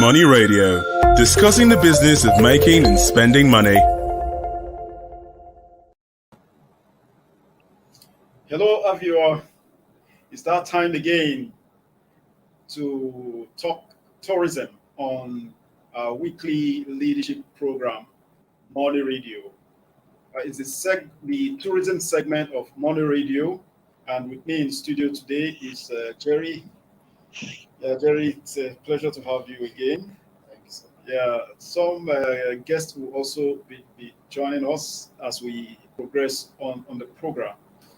Money Radio, discussing the business of making and spending money. Hello, viewer. It's that time again to talk tourism on our weekly leadership program, Money Radio. It's the tourism segment of Money Radio, and with me in studio today is Jerry. Jerry, it's a pleasure to have you again. Thanks. Yeah, some guests will also be joining us as we progress on the program.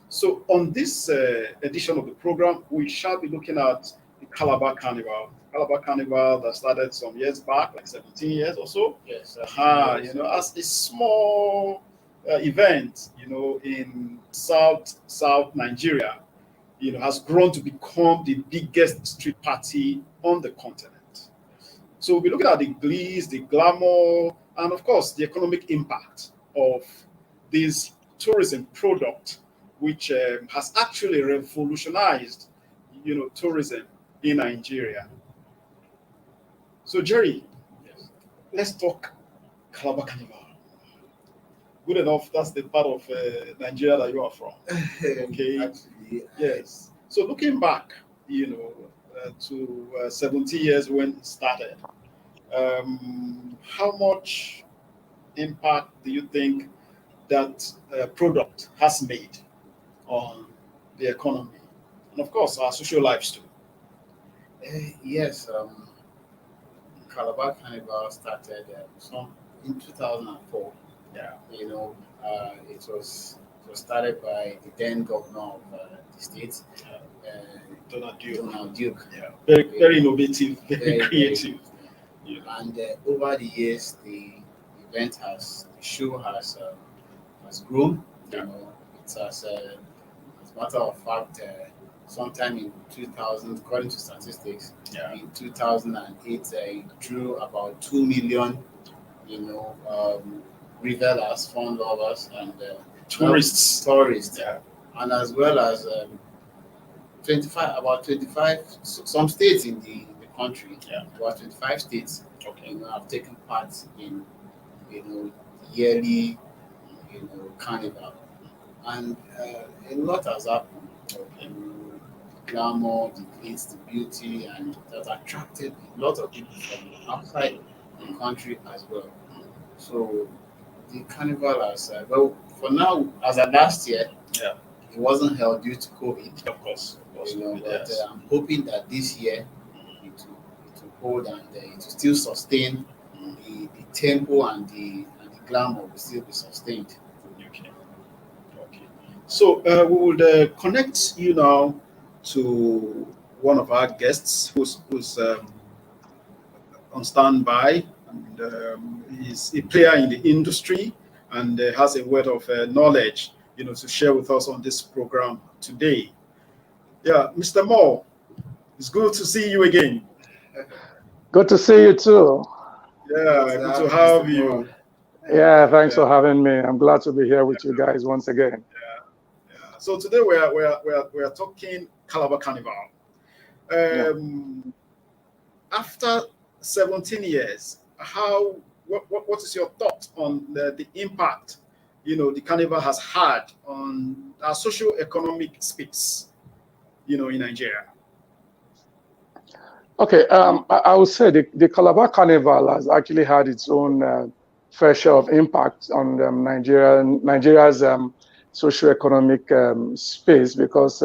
So on this edition of the program, we shall be looking at the Calabar Carnival. Calabar Carnival that started some years back, like 17 years or so. Yes. As a small event, in South Nigeria, has grown to become the biggest street party on the continent. So we'll be looking at the Glitz, the Glamour, and of course the economic impact of this tourism product, which has actually revolutionized, tourism in Nigeria. So Jerry, Yes. let's talk Calabar Carnival. Good enough. That's the part of Nigeria that you are from. Okay. Actually, Yes. So looking back, to 70 years when it started, how much impact do you think that product has made on the economy and, of course, our social lives too? Yes. Calabar Carnival started in 2004. Yeah. It was started by the then governor of the state, Donald Duke. Donald Duke. Yeah. Very innovative, very creative. And over the years, the show has grown. Yeah. It has, as a matter of fact, sometime in 2000, according to statistics, Yeah. in 2008, it drew about 2 million, revelers, fun lovers, and Tourists. Yeah. And as well as 25, some states in the country, Yeah. about 25 states, Okay. have taken part in, yearly, carnival, and a lot has happened. Glamour, the Glitz, the beauty, and that attracted a lot of people from outside the country as well. So the carnival has, for now, as of last year, Yeah. it wasn't held due to COVID. Of course. But Yes. I'm hoping that this year it will hold, and it will still sustain the tempo, and the glamour will still be sustained. Okay. So we will connect you now to one of our guests who's on standby, and is a player in the industry and has a word of knowledge, to share with us on this program today. Yeah, Mr. Moore, it's good to see you again. Good to see you too. Yeah, good to have you. Yeah, thanks for having me. I'm glad to be here with you guys once again. Yeah. So today we are talking Calabar Carnival. After 17 years, what is your thought on the impact the carnival has had on our socio-economic space, in Nigeria? Okay, I would say the Calabar Carnival has actually had its own fair share of impact on Nigeria's socio-economic space, because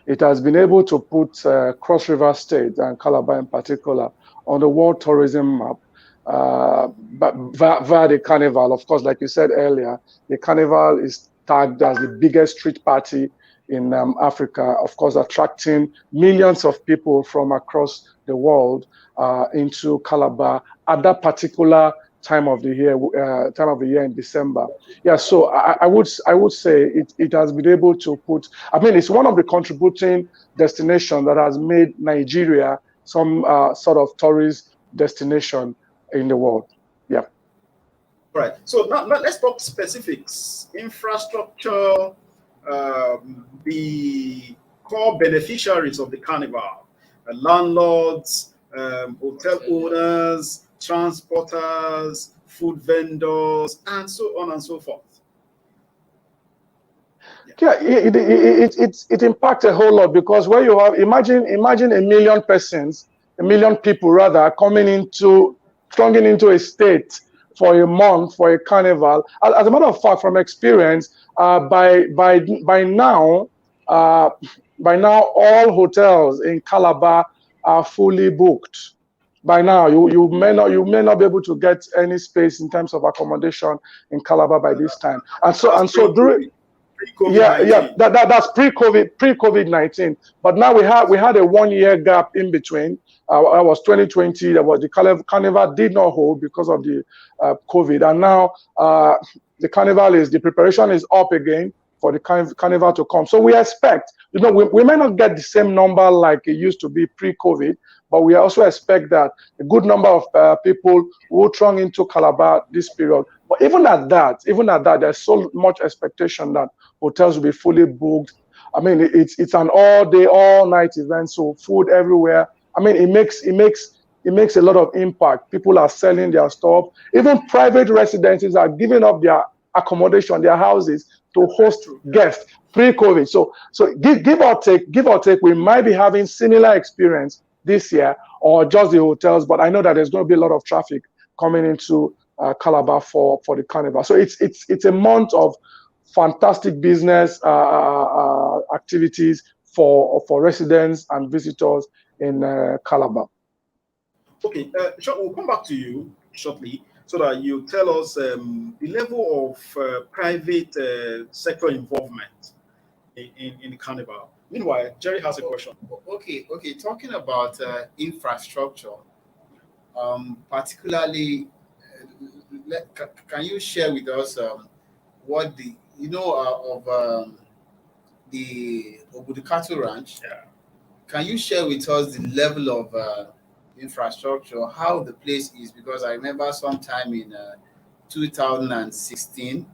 it has been able to put Cross River State and Calabar in particular on the world tourism map. But via the carnival, of course, like you said earlier, the carnival is tagged as the biggest street party in Africa, of course, attracting millions of people from across the world into Calabar at that particular time of the year in December. Yeah, so I would say it has been able to put. I mean, it's one of the contributing destinations that has made Nigeria some sort of tourist destination in the world. Yeah. Right. So now let's talk specifics. Infrastructure, the core beneficiaries of the carnival, landlords, hotel owners, transporters, food vendors, and so on and so forth. Yeah, it impacts a whole lot, because where you have, imagine a million persons, a million people rather, thronging into a state for a month for a carnival. As a matter of fact, from experience, by now all hotels in Calabar are fully booked. By now, you may not be able to get any space in terms of accommodation in Calabar by this time. And so during that's pre-COVID-19. But now we had a 1 year gap in between. That was 2020. That was the carnival did not hold because of the COVID, and now the preparation is up again for the carnival to come. So we expect, we may not get the same number like it used to be pre-COVID, but we also expect that a good number of people will throng into Calabar this period. But even at that, there's so much expectation that hotels will be fully booked. I mean, it's an all-day, all-night event, so food everywhere. I mean, it makes a lot of impact. People are selling their stuff. Even private residences are giving up their accommodation, their houses, to host guests pre-COVID. So give or take, we might be having similar experience this year, or just the hotels. But I know that there's going to be a lot of traffic coming into Calabar for the carnival. So it's a month of fantastic business activities for residents and visitors in Calabar. Okay, Sean, we'll come back to you shortly so that you tell us the level of private sector involvement in the carnival. Meanwhile, Jerry has a question. Okay. Talking about infrastructure, particularly, can you share with us what the of the Obudikato Ranch? Yeah. Can you share with us the level of infrastructure, how the place is? Because I remember sometime in 2016,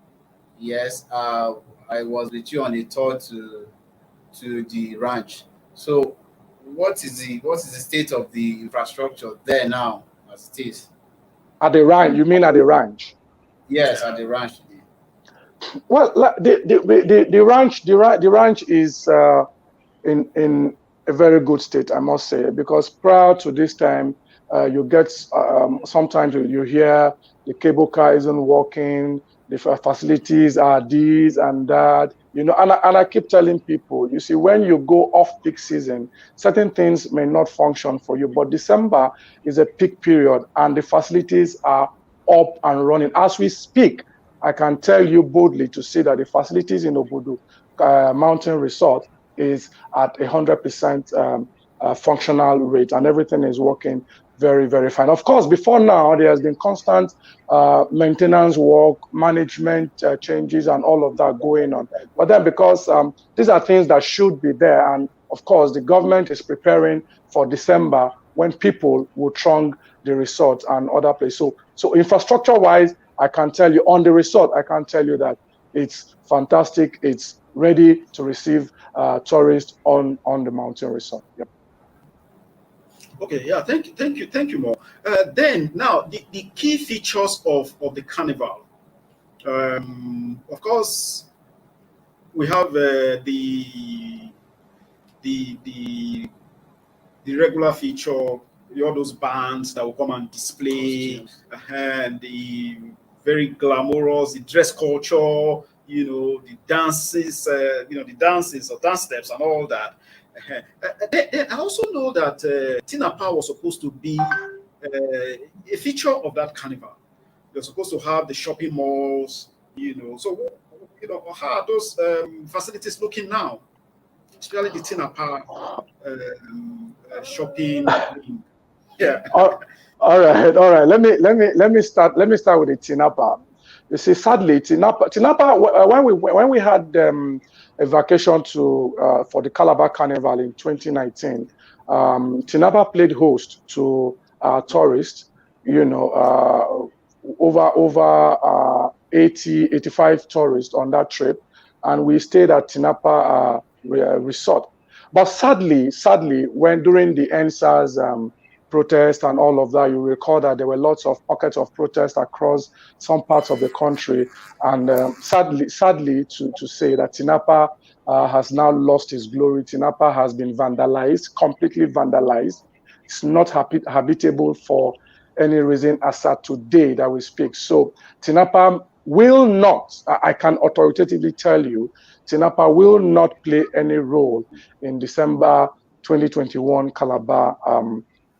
yes, I was with you on a tour to the ranch. So, what is the state of the infrastructure there now as it is? At the ranch, you mean at the ranch? Yes, at the ranch. Well, the ranch is in a very good state, I must say, because prior to this time, you get sometimes you hear the cable car isn't working, the facilities are this and that, and I keep telling people, you see, when you go off peak season, certain things may not function for you, but December is a peak period and the facilities are up and running. As we speak, I can tell you boldly to say that the facilities in Obudu Mountain Resort is at 100% functional rate, and everything is working very, very fine. Of course, before now, there has been constant maintenance work, management changes, and all of that going on. But then, because these are things that should be there, and of course, the government is preparing for December when people will throng the resort and other places. So infrastructure-wise, I can tell you on the resort, I can tell you that it's fantastic. It's ready to receive tourists on the mountain resort. Yep. Okay, yeah, thank you, Mo. Then now the key features of the carnival. Of course, we have the regular feature, all those bands that will come and display, and the very glamorous, the dress culture, the dances, the dances or dance steps and all that. Then I also know that Tinapa was supposed to be a feature of that carnival. They're supposed to have the shopping malls, So, how are those facilities looking now? Especially the Tinapa shopping. Yeah. All right. Let me start with the Tinapa. You see, sadly, Tinapa, when we had a vacation for the Calabar Carnival in 2019, Tinapa played host to tourists, over 85 tourists on that trip, and we stayed at Tinapa resort. But sadly, when during the NSAS protest and all of that. You recall that there were lots of pockets of protest across some parts of the country. And sadly to say that Tinapa has now lost its glory. Tinapa has been vandalized, completely vandalized. It's not habitable for any reason as at today that we speak. So Tinapa will not, I can authoritatively tell you, Tinapa will not play any role in December 2021 Calabar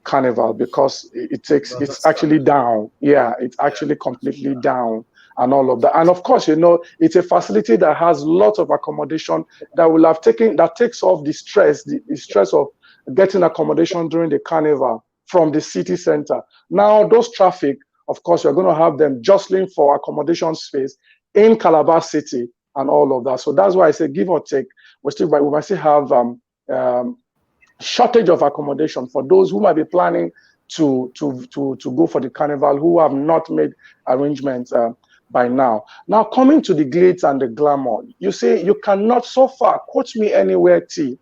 Carnival, because it's actually down. Yeah, it's actually completely down and all of that. And of course, it's a facility that has lots of accommodation that takes off the stress of getting accommodation during the carnival from the city center. Now, those traffic, of course, you're going to have them jostling for accommodation space in Calabar City and all of that. So that's why I say, give or take, we might still have shortage of accommodation for those who might be planning to go for the carnival, who have not made arrangements by now. Now, coming to the Glitz and the Glamour, you say you cannot, so far, quote me anywhere, T,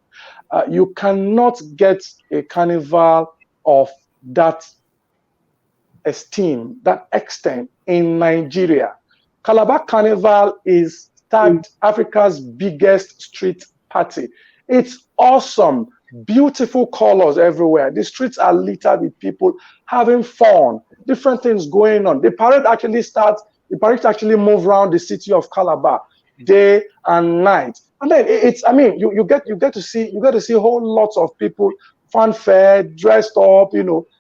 you cannot get a carnival of that esteem, that extent in Nigeria. Calabar Carnival is tagged Africa's biggest street party. It's awesome, beautiful colors everywhere. The streets are littered with people having fun, different things going on. The parade actually move around the city of Calabar day and night. And then you get to see whole lots of people, fanfare, dressed up,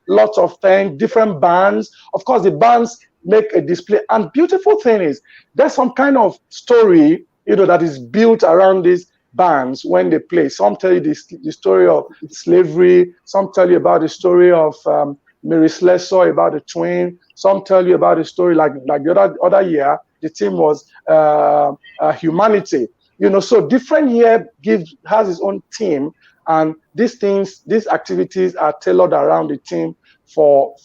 lots of things, different bands. Of course, the bands make a display. And beautiful thing is, there's some kind of story, that is built around these bands when they play. Some tell you the story of slavery. Some tell you about the story of Mary Slessor, about the twin. Some tell you about the story like the other year, the theme was humanity. So different year has its own theme, and these activities are tailored around the theme for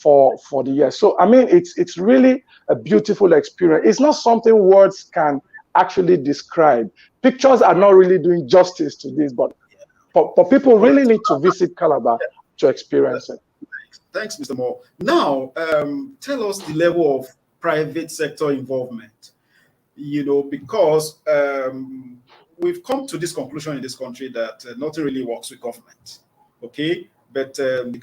the year. So it's really a beautiful experience. It's not something words can actually describe. Pictures are not really doing justice to this, but for people really need to visit Calabar to experience it. Thanks, Mr. Moore. Now, tell us the level of private sector involvement. Because we've come to this conclusion in this country that nothing really works with government. Okay, but the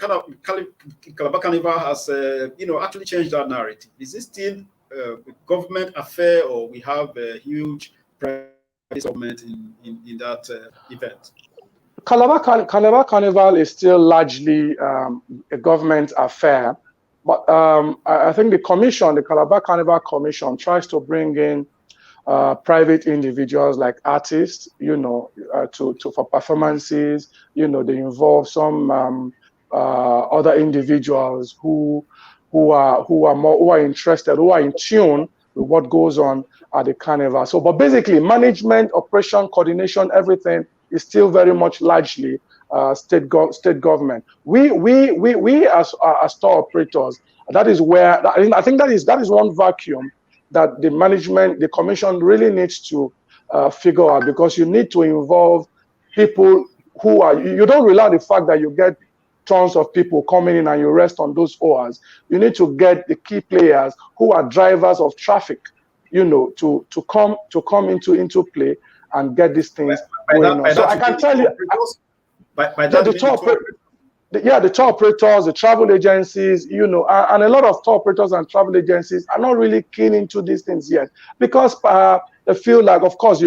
Calabar Carnival has, actually changed that narrative. Is it still a government affair, or we have a huge private government in that event? Calabar Carnival is still largely a government affair, but I think the Calabar Carnival Commission, tries to bring in private individuals like artists, for performances. They involve some other individuals who are interested, who are in tune with what goes on at the carnival. So, but basically, management, operation, coordination, everything is still very much largely state government. We as store operators, that is where I think that is one vacuum that the management, the commission really needs to figure out, because you need to involve people you don't rely on the fact that you get tons of people coming in and you rest on those hours. You need to get the key players who are drivers of traffic, to come into play and get these things going on. So I can tell you, the tour operators, the travel agencies, and a lot of tour operators and travel agencies are not really keen into these things yet, because they feel like, of course,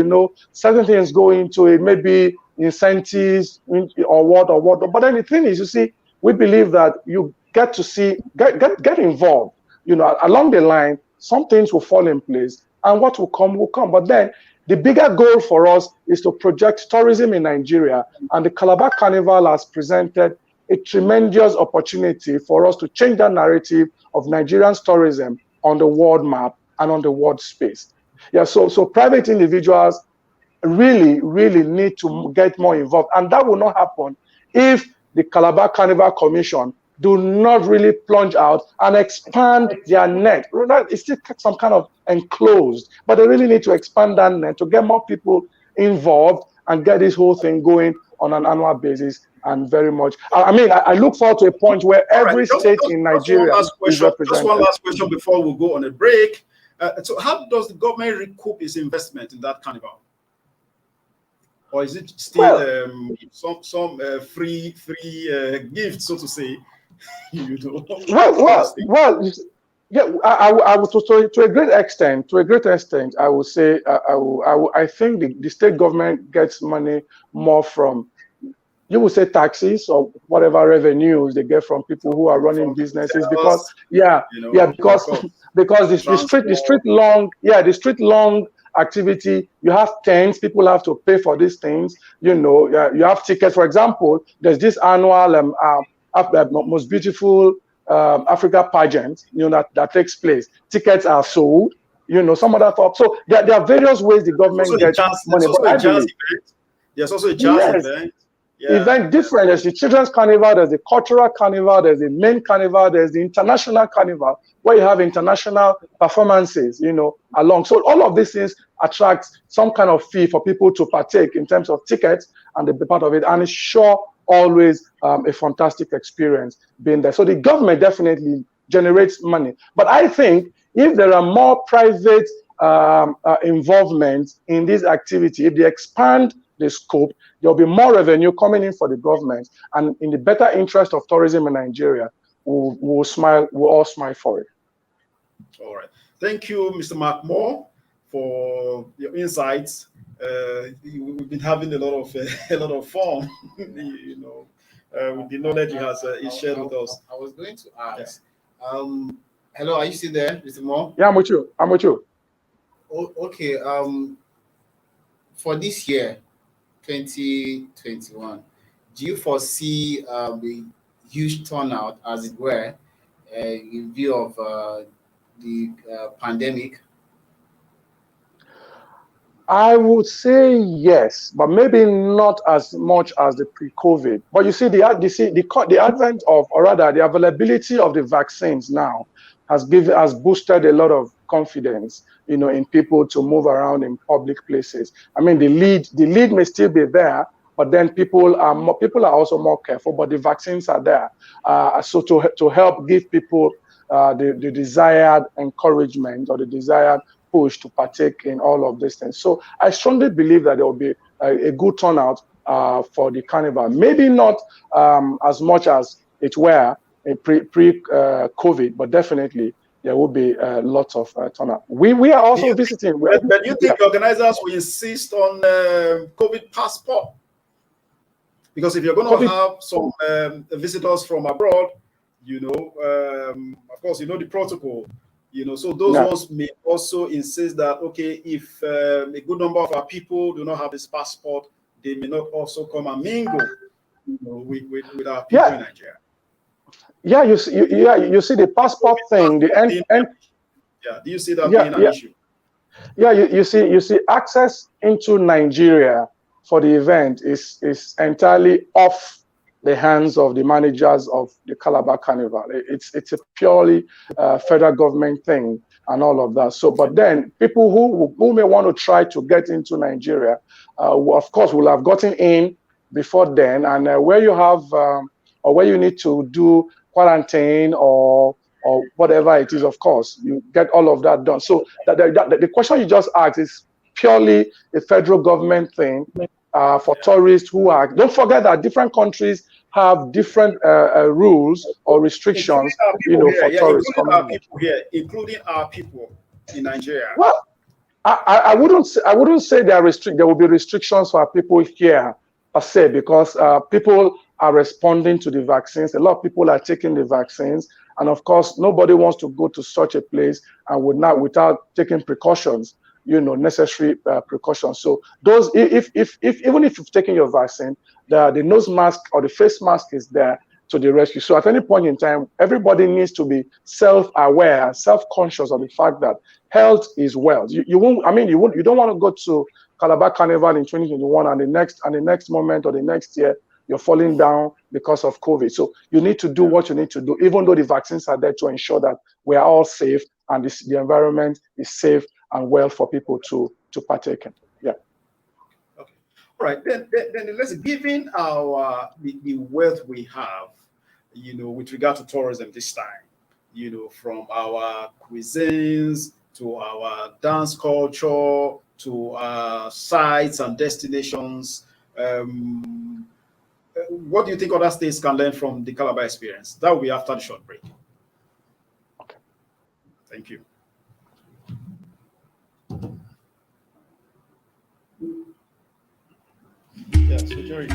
certain things go into it, maybe incentives or what. But then the thing is, we believe that you get to get involved. Along the line, some things will fall in place, and what will come will come. But then the bigger goal for us is to project tourism in Nigeria, and the Calabar Carnival has presented a tremendous opportunity for us to change that narrative of Nigerian tourism on the world map and on the world space. Yeah, so private individuals really need to get more involved, and that will not happen if the Calabar Carnival Commission do not really plunge out and expand their net. It's still some kind of enclosed, but they really need to expand that net to get more people involved and get this whole thing going on an annual basis, and very much. I look forward to a point where every state in Nigeria is represented. Just one last question before we go on a break. So how does the government recoup its investment in that carnival? Or is it still some free gift, so to say? Yeah. I would to a great extent. I would say I think the state government gets money more from, you would say, taxes or whatever revenues they get from people who are running businesses, because the street long activity, you have tents, people have to pay for these things, you have tickets. For example, there's this annual most beautiful Africa pageant, that takes place. Tickets are sold, some other thought. So there are various ways the government gets money. There's also a jazz event. Event different. There's the children's carnival, there's the cultural carnival, there's the main carnival, there's the international carnival, where you have international performances, along. So all of these things attract some kind of fee for people to partake in terms of tickets and be part of it. And it's sure always a fantastic experience being there. So the government definitely generates money. But I think if there are more private involvement in this activity, if they expand the scope, there'll be more revenue coming in for the government, and in the better interest of tourism in Nigeria, we'll all smile for it. All right. Thank you, Mr. Mark Moore, for your insights. We've been having a lot of fun, with the knowledge he shared with us. I was going to ask, hello, are you still there, Mr. Moore? Yeah, I'm with you. Okay. For this year, 2021, do you foresee a huge turnout, as it were, in view of the pandemic? I would say yes, but maybe not as much as the pre-COVID. But you see, the advent of, or rather, the availability of the vaccines now has boosted a lot of confidence, in people to move around in public places. The lead may still be there, but then people are also more careful. But the vaccines are there, so to help give people the desired encouragement or the desired push to partake in all of these things. So I strongly believe that there will be a good turnout for the carnival. Maybe not as much as it were pre-COVID, but definitely there will be lots of turnout. We are also visiting. But do you think organizers will insist on COVID passport? Because if you're going to have some visitors from abroad, of course, the protocol. So those ones may also insist that, okay, if a good number of our people do not have this passport, they may not also come and mingle, with our people in Nigeria. Yeah, you see the passport thing. Do you see that being an issue? Yeah, you see access into Nigeria for the event is entirely off the hands of the managers of the Calabar Carnival. It's a purely federal government thing and all of that. So, but then people who may want to try to get into Nigeria, of course, will have gotten in before then, and where you have or where you need to do quarantine or whatever it is, of course, you get all of that done. So the question you just asked is purely a federal government thing for tourists who are. Don't forget that different countries have different rules or restrictions, for tourists. Including our people in Nigeria. Well, I wouldn't say there will be restrictions for our people here per se, because people are responding to the vaccines. A lot of people are taking the vaccines, and of course, nobody wants to go to such a place and without taking precautions, necessary precautions. So those, if even if you've taken your vaccine, the nose mask or the face mask is there to the rescue. So at any point in time, everybody needs to be self-aware, self-conscious of the fact that health is wealth. You don't want to go to Calabar Carnival in 2021 and the next moment or the next year you're falling down because of COVID. So you need to do what you need to do, even though the vaccines are there, to ensure that we are all safe and the environment is safe and well for people to partake in. Yeah. Okay. All right, then let's given our the wealth we have, with regard to tourism this time, from our cuisines to our dance culture to our sites and destinations. What do you think other states can learn from the Calabar experience? That will be after the short break. Okay. Thank you. Yeah, so Jerry.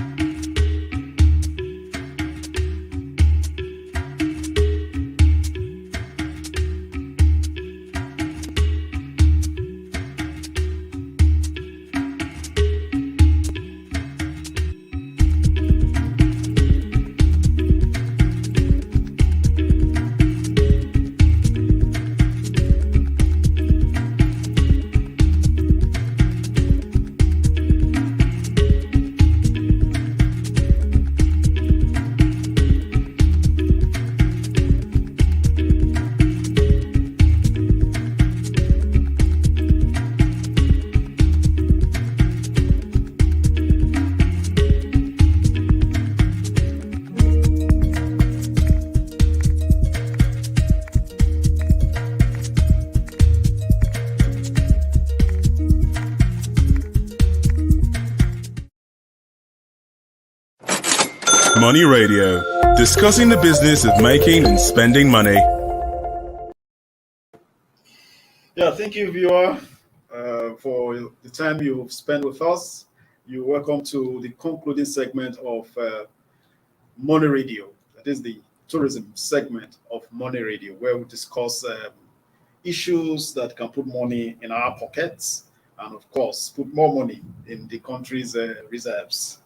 Money Radio, discussing the business of making and spending money. Yeah, thank you, viewer, for the time you've spent with us. You're welcome to the concluding segment of Money Radio. That is the tourism segment of Money Radio, where we discuss issues that can put money in our pockets and, of course, put more money in the country's reserves.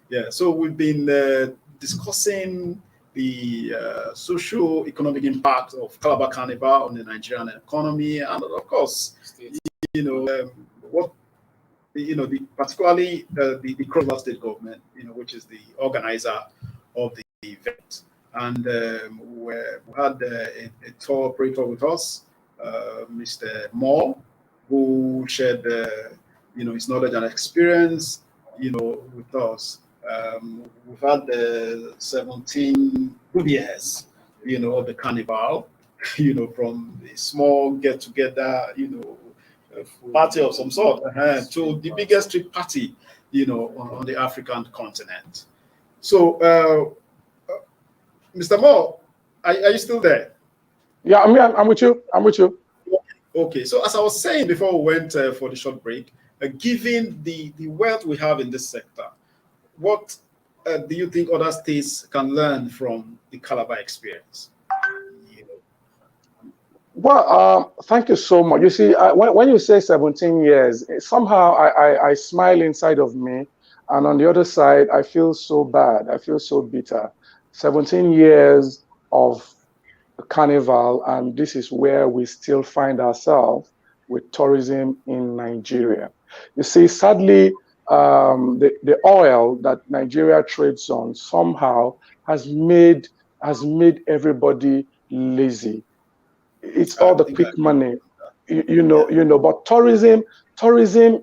Yeah, so we've been discussing the socio-economic impact of Calabar Carnival on the Nigerian economy, and of course, what particularly the Calabar State government, which is the organizer of the event, and we had a tour operator with us, Mr. Moore, who shared his knowledge and experience, with us. We've had 17 good years, of the carnival, from a small get-together, party of some sort, to the biggest street party, on the African continent. So, Mr. Moore, are you still there? Yeah, I'm with you. I'm with you. Okay, so as I was saying before we went for the short break, given the wealth we have in this sector, what do you think other states can learn from the Calabar experience? Well, thank you so much. You see, when you say 17 years, somehow I smile inside of me. And on the other side, I feel so bad. I feel so bitter. 17 years of carnival, and this is where we still find ourselves with tourism in Nigeria. You see, sadly, the oil that Nigeria trades on somehow has made everybody lazy. It's all the quick money, but tourism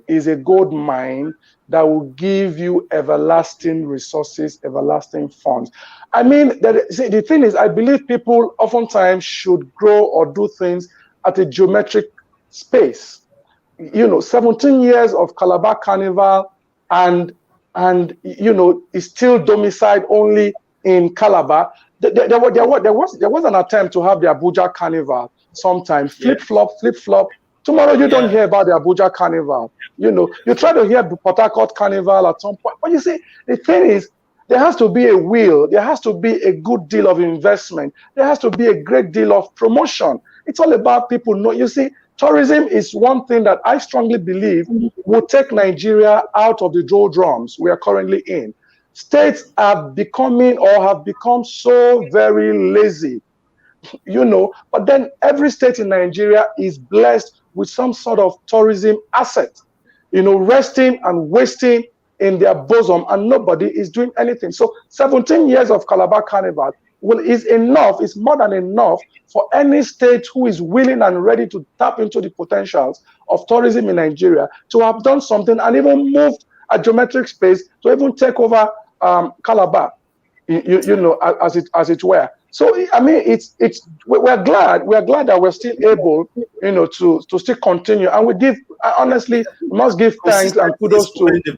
is a gold mine that will give you everlasting resources, everlasting funds. I mean, the thing is, I believe people oftentimes should grow or do things at a geometric space. 17 years of Calabar Carnival and is still domiciled only in Calabar. There was an attempt to have the Abuja Carnival sometime. Flip flop. Tomorrow you don't hear about the Abuja Carnival. You try to hear the Port Harcourt Carnival at some point. But you see, the thing is, there has to be a will. There has to be a good deal of investment. There has to be a great deal of promotion. It's all about people know. You see, tourism is one thing that I strongly believe will take Nigeria out of the doldrums we are currently in. States are becoming or have become so very lazy, but then every state in Nigeria is blessed with some sort of tourism asset, resting and wasting in their bosom, and nobody is doing anything. So 17 years of Calabar Carnival is enough, is more than enough for any state who is willing and ready to tap into the potentials of tourism in Nigeria to have done something and even moved a geometric space to even take over Calabar, you know, as it were. So I mean, we're glad that we're still able, you know, to still continue, and we give honestly, we must give thanks and kudos to.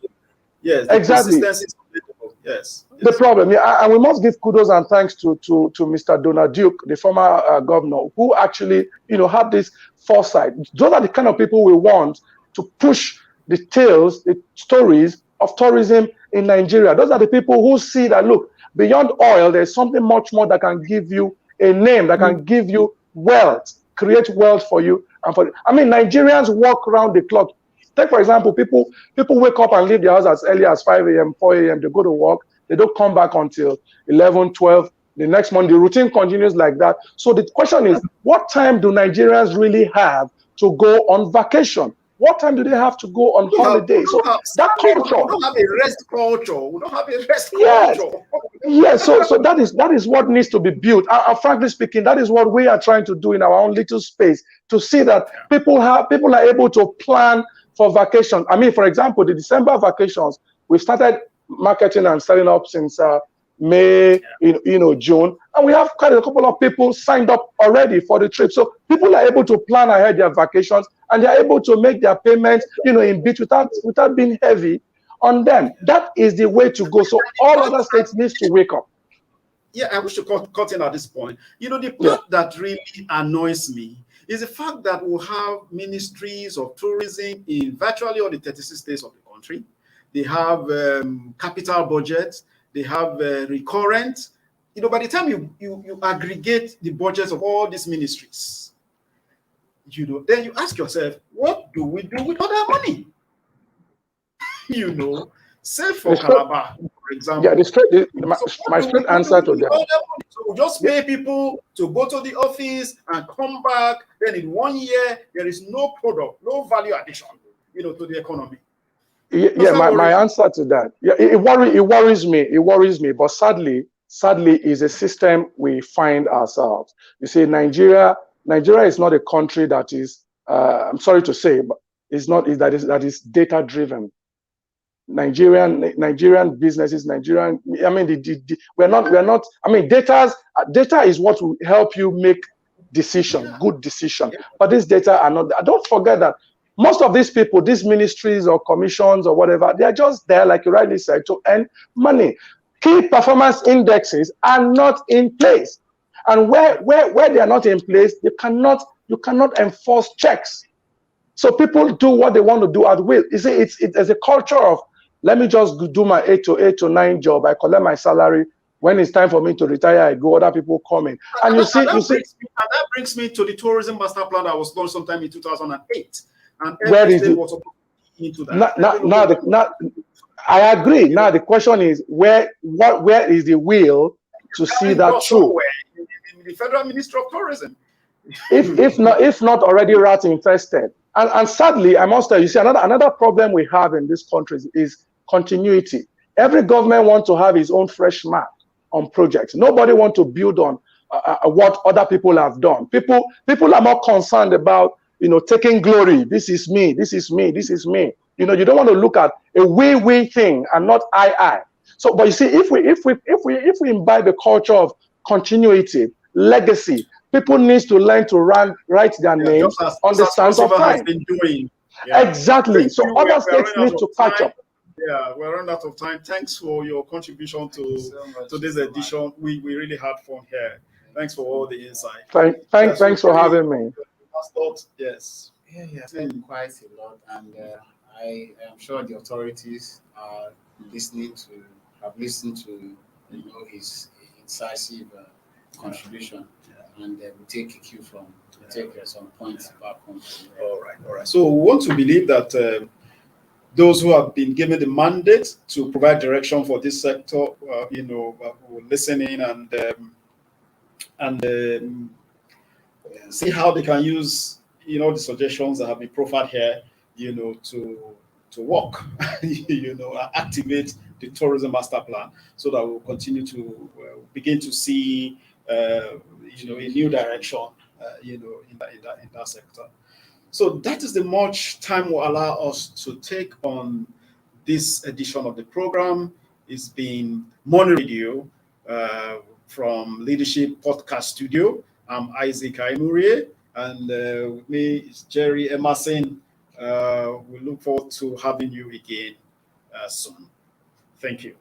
Yes, the exactly. consistency is commendable. Yes. The problem, yeah, and we must give kudos and thanks to Mr. Donald Duke, the former governor, who actually, you know, had this foresight. Those are the kind of people we want to push the tales, the stories of tourism in Nigeria. Those are the people who see that, look, beyond oil, there's something much more that can give you a name, that can give you wealth, create wealth for you. And for, I mean, Nigerians walk around the clock. Take, for example, people wake up and leave their house as early as 5 a.m., 4 a.m. They go to work. They don't come back until 11, 12. The next morning, the routine continues like that. So the question is, what time do Nigerians really have to go on vacation? What time do they have to go on holiday? So that culture. We don't have a rest culture. We don't have a rest yes. culture. Yes, so that is what needs to be built. And frankly speaking, that is what we are trying to do in our own little space, to see that people are able to plan for vacation. I mean, for example, the December vacations, we started marketing and selling up since May, June, and we have quite a couple of people signed up already for the trip. So people are able to plan ahead their vacations, and they're able to make their payments, in bit without being heavy on them. That is the way to go. So all other states needs to wake up. Yeah, I wish to cut in at this point. The part that really annoys me is the fact that we have ministries of tourism in virtually all the 36 states of the country. They have capital budgets. They have recurrent. By the time you aggregate the budgets of all these ministries, then you ask yourself, what do we do with all that money? Say for Calabar, for example. Yeah, my straight answer to that. So we just pay people to go to the office and come back. Then in 1 year, there is no product, no value addition, to the economy. My answer to that. Yeah, it worries me. It worries me. But sadly, is a system we find ourselves. You see, Nigeria is not a country that is. I'm sorry to say, but it's not. That is data driven. Nigerian businesses, we're not. I mean, data is what will help you make good decision. But these data are not. Don't forget that most of these people, these ministries or commissions or whatever, they are just there, like you rightly said, to earn money. Key performance indexes are not in place, and where they are not in place, you cannot enforce checks. So people do what they want to do at will. You see, it's a culture of, let me just do my 8 to 9 job. I collect my salary. When it's time for me to retire, I go. Other people come in. And that brings me to the tourism master plan that was launched sometime in 2008. And where is it? Was into that. I agree. Now the question is, where is the will to see that through? In the Federal Ministry of Tourism. if not already rat infested. And sadly, I must tell you, see, another problem we have in this country is continuity. Every government wants to have its own fresh mark on projects. Nobody wants to build on what other people have done. People are more concerned about, taking glory. This is me. This is me. This is me. You don't want to look at a we thing and not I. So, but you see, if we imbibe a culture of continuity, legacy, people need to learn to write their names on the sands of time. Has been doing. Exactly. So other states need to catch up. Yeah, we're running out of time. Thanks for your contribution to this edition. We really had fun here. Thanks for all the insight. Thanks for having me. Yes. Yeah, said quite a lot, and I am sure the authorities are have listened to his incisive contribution, and we take a cue from take some points back home. All right. So we want to believe that those who have been given the mandate to provide direction for this sector, will listen in and see how they can use, the suggestions that have been proffered here, to work, activate the tourism master plan, so that we'll continue to begin to see, a new direction, in that sector. So that is the much time will allow us to take on this edition of the program. It's been Money Radio from Leadership Podcast Studio. I'm Isaac Aimurie, and with me is Jerry Emerson. We look forward to having you again soon. Thank you.